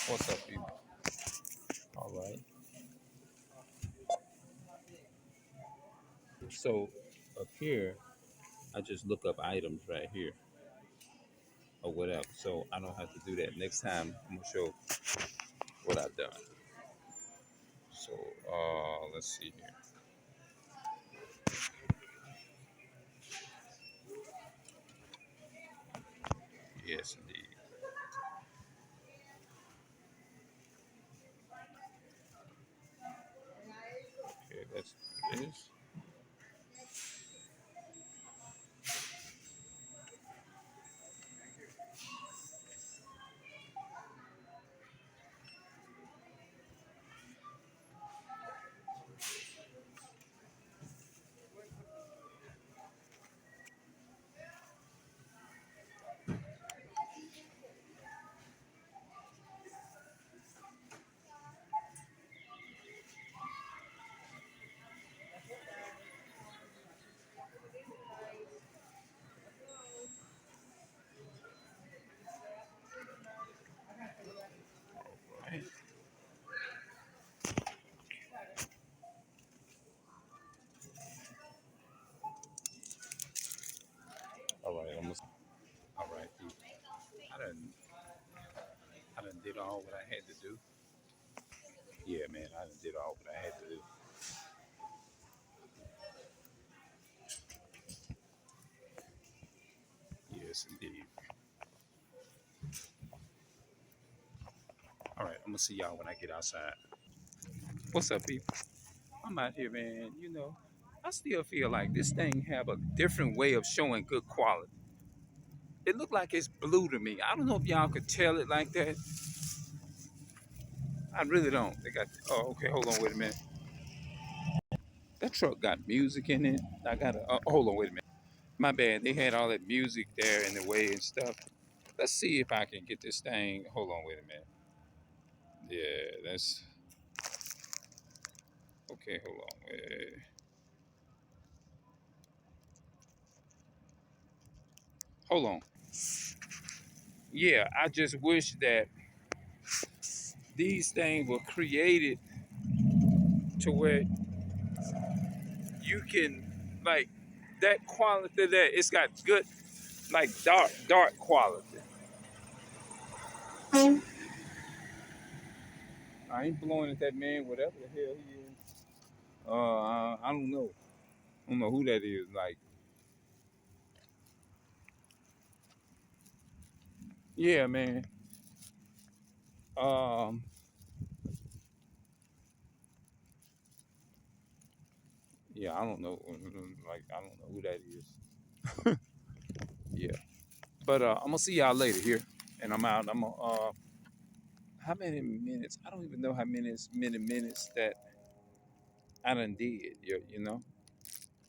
What's up, people? All right. So up here, I just look up items right here or whatever. So I don't have to do that. Next time, I'm gonna show what I've done. So let's see here. Yes, indeed. Okay, that's this. All right. All right. All right. I done. I done did all what I had to do. Yeah, man. I done did all what I had to do. Yes, indeed. All right. I'm gonna see y'all when I get outside. What's up, people? I'm out here, man. I still feel like this thing have a different way of showing good quality. It looked like it's blue to me. I don't know if y'all could tell it like that. I really don't. They got. Oh, okay. Hold on. Wait a minute. That truck got music in it. I got to. Hold on. Wait a minute. My bad. They had all that music there in the way and stuff. Let's see if I can get this thing. Hold on. Wait a minute. Yeah. That's okay. Hold on. Hold on. Yeah. I just wish that these things were created to where you can like that quality there. It's got good like dark quality. I ain't blowing at that man, whatever the hell he is. I don't know. I don't know who that is. Like, yeah, man. Um, yeah, I don't know. Like, I don't know who that is. Yeah, but I'm gonna see y'all later here, and I'm out. I'm gonna. How many minutes? I don't even know how many minutes that I done did. You know.